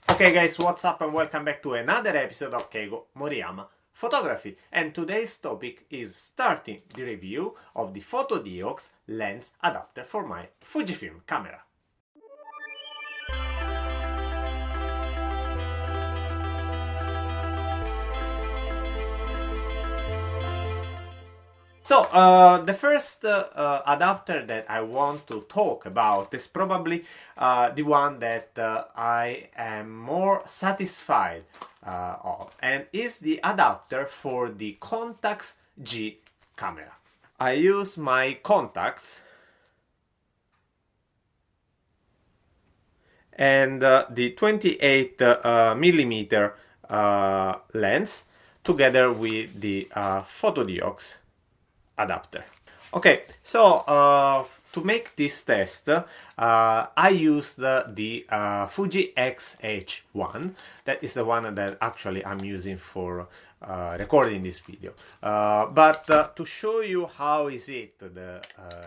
Okay guys, what's up and welcome back to another episode of Keigo Moriyama Photography, and today's topic is starting the review of the FOTODIOX lens adapter for my Fujifilm camera. So, the first adapter that I want to talk about is probably the one that I am more satisfied of, and is the adapter for the Contax G camera. I use my Contax and the 28 millimeter lens together with the FOTODIOX adapter. Okay, so to make this test, I used the Fuji X-H1. That is the one that actually I'm using for recording this video. But to show you how is it the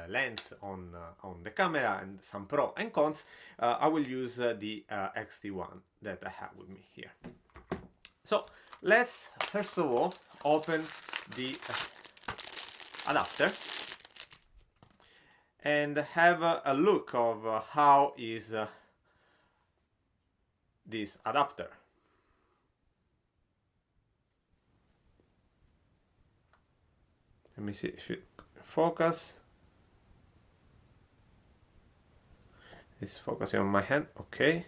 lens on the camera and some pros and cons, I will use the XT1 that I have with me here. So let's first of all open the adapter and have a look of how is this adapter. Let me see if it focus. It's focusing on my hand. Okay.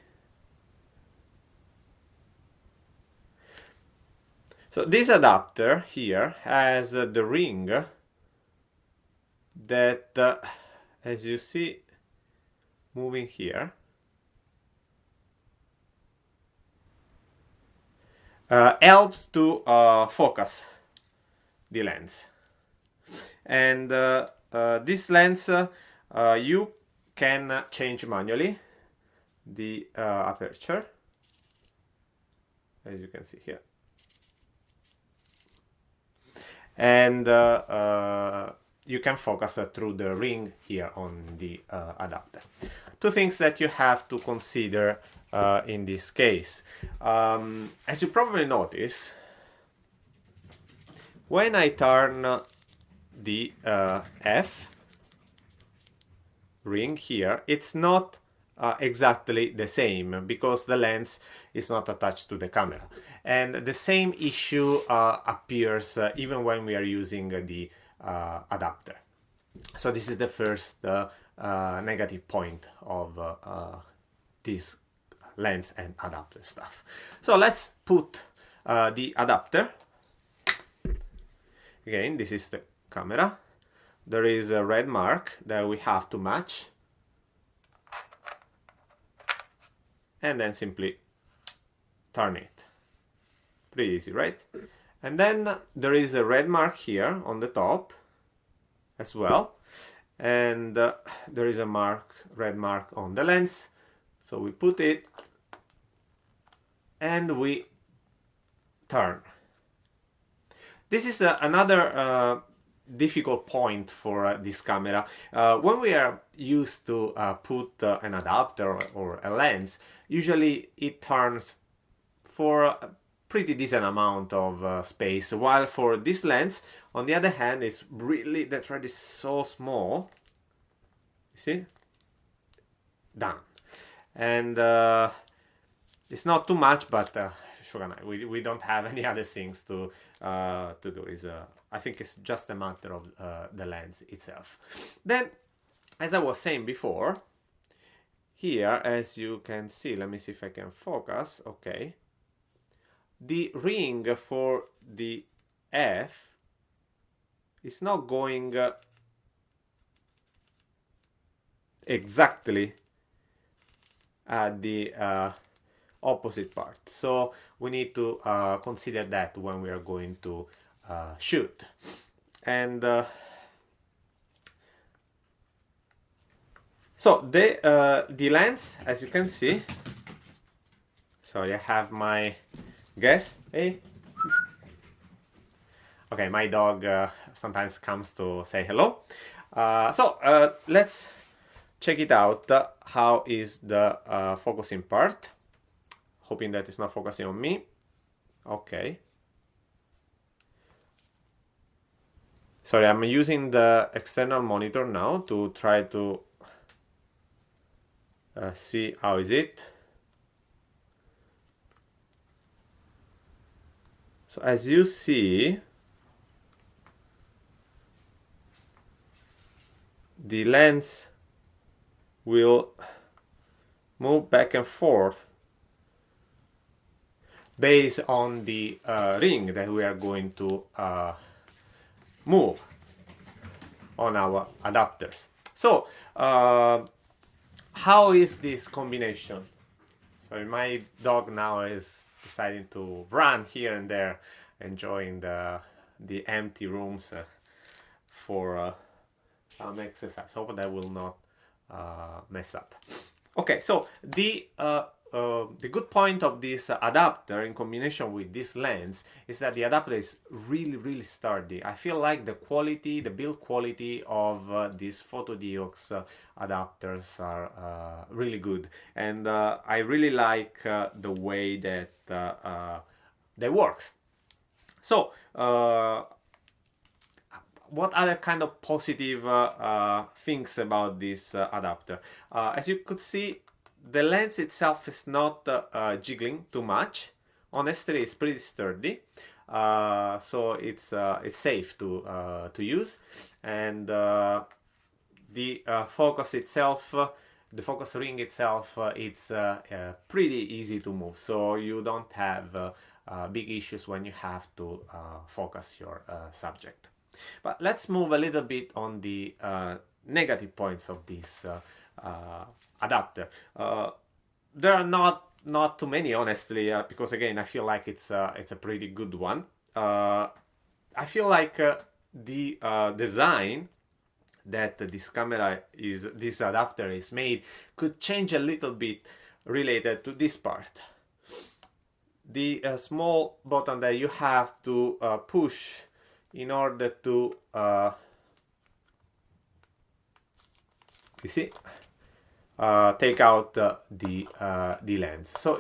So this adapter here has the ring that, as you see, moving here, helps to focus the lens. And this lens you can change manually the aperture, as you can see here, and you can focus through the ring here on the adapter. Two things that you have to consider in this case. As you probably notice, when I turn the F ring here, it's not exactly the same because the lens is not attached to the camera. And the same issue appears even when we are using the adapter. So this is the first negative point of this lens and adapter stuff. So let's put the adapter. Again, this is the camera. There is a red mark that we have to match, and then simply turn it. Pretty easy, right? And then there is a red mark here on the top as well, and there is a red mark on the lens. So we put it and we turn. This is another difficult point for this camera. When we are used to put an adapter or a lens, usually it turns for a pretty decent amount of space, while for this lens, on the other hand, it's really, the thread is so small, you see, done. And it's not too much, but we don't have any other things to do. I think it's just a matter of the lens itself. Then, as I was saying before, here, as you can see, let me see if I can focus. Okay, the ring for the F is not going exactly at the opposite part, so we need to consider that when we are going to shoot. And so the lens, as you can see, sorry, I have my guest. Hey. Okay, my dog sometimes comes to say hello. So let's check it out. How is the focusing part? hoping that it's not focusing on me. Okay. Sorry, I'm using the external monitor now to try to see how is it. So as you see, the lens will move back and forth based on the ring that we are going to move on our adapters. So how is this combination? So my dog now is deciding to run here and there, enjoying the empty rooms for some exercise. Hope that will not mess up. Okay, so the good point of this adapter in combination with this lens is that the adapter is really sturdy. I feel like the quality, the build quality of these FOTODIOX adapters are really good, and I really like the way that they works. So what other kind of positive things about this adapter? As you could see, the lens itself is not jiggling too much. Honestly, it's pretty sturdy, so it's safe to use. And the focus itself, the focus ring itself, it's pretty easy to move. So you don't have big issues when you have to focus your subject. But let's move a little bit on the negative points of this adapter. There are not too many, honestly, because again, I feel like it's a pretty good one. I feel like the design that this adapter is made could change a little bit related to this part. The small button that you have to push in order to you see, take out the lens. So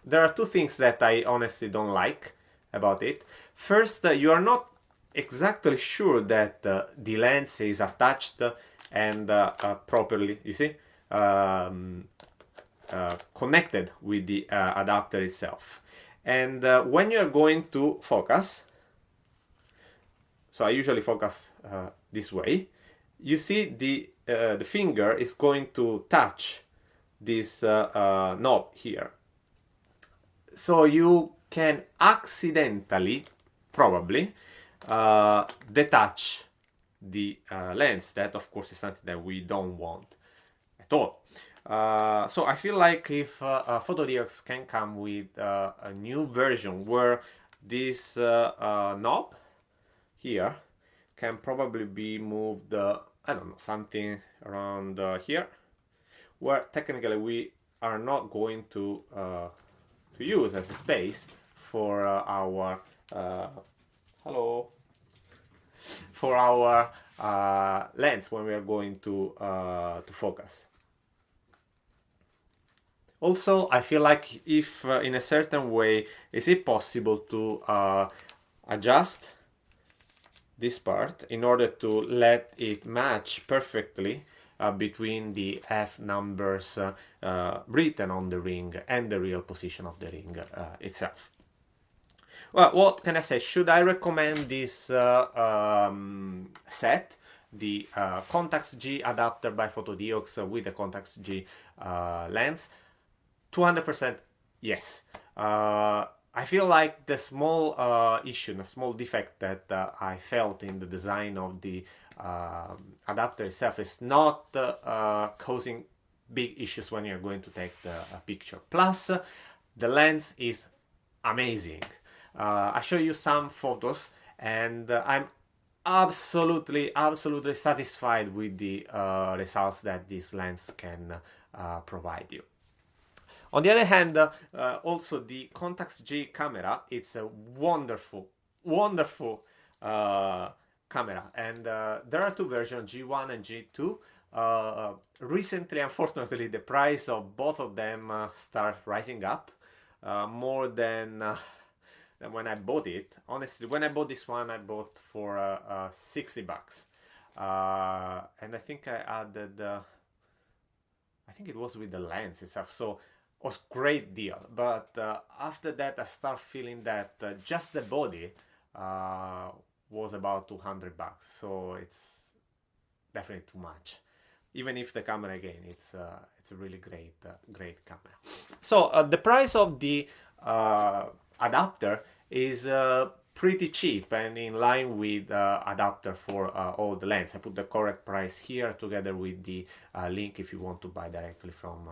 there are two things that I honestly don't like about it. First, you are not exactly sure that the lens is attached and properly, you see, connected with the adapter itself. And when you're going to focus, so I usually focus this way, you see the finger is going to touch this knob here. So you can accidentally, probably, detach the lens. That, of course, is something that we don't want at all. So I feel like if FOTODIOX can come with a new version where this knob here can probably be moved, I don't know, something around here, where technically we are not going to use as a space for our for our lens when we are going to focus. Also, I feel like if in a certain way, is it possible to adjust this part in order to let it match perfectly between the F numbers written on the ring and the real position of the ring itself. Well, what can I say? Should I recommend this set, the Contax G Adapter by FOTODIOX with the Contax G lens? 200% yes. I feel like the small issue, the small defect that I felt in the design of the adapter itself is not causing big issues when you're going to take the picture. Plus, the lens is amazing. I show you some photos, and I'm absolutely satisfied with the results that this lens can provide you. On the other hand, also the Contax G camera, it's a wonderful camera, and there are two versions, G1 and G2. Recently, unfortunately, the price of both of them start rising up, more than when I bought it. Honestly, when I bought this one, I bought for $60, and I think I added. I think it was with the lens itself, so it was great deal. But after that, I start feeling that just the body was about $200, so it's definitely too much. Even if the camera, again, it's a really great camera. So the price of the adapter is pretty cheap and in line with adapter for all the lens. I put the correct price here together with the link if you want to buy directly from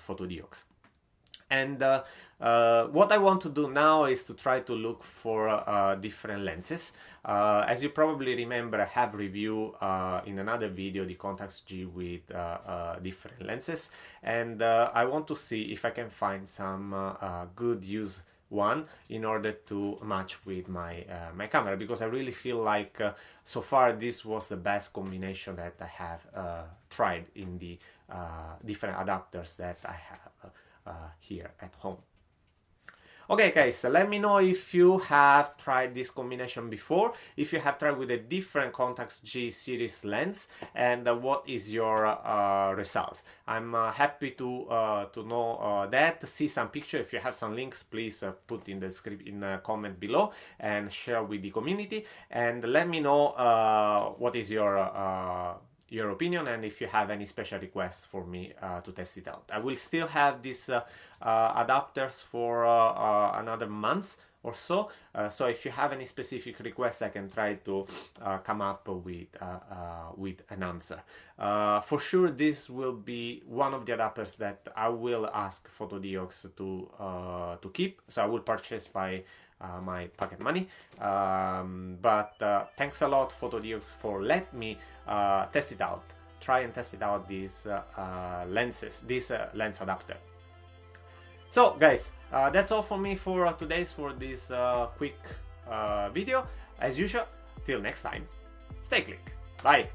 FOTODIOX. And what I want to do now is to try to look for different lenses. As you probably remember, I have reviewed in another video the Contax G with different lenses, and I want to see if I can find some good use one in order to match with my my camera, because I really feel like so far this was the best combination that I have tried in the different adapters that I have here at home. Okay guys, let me know if you have tried this combination before, if you have tried with a different Contax G series lens, and what is your result. I'm happy to know that. See some picture. If you have some links, please put in the script in the comment below and share with the community, and let me know what is your opinion, and if you have any special requests for me to test it out. I will still have these adapters for another month or so, so if you have any specific requests, I can try to come up with an answer. For sure, this will be one of the adapters that I will ask FOTODIOX to keep, so I will purchase by my pocket money, but thanks a lot FOTODIOX for letting me test it out, try and test it out, these lenses, this lens adapter. So guys, that's all for me for this quick video. As usual, till next time, stay click, bye.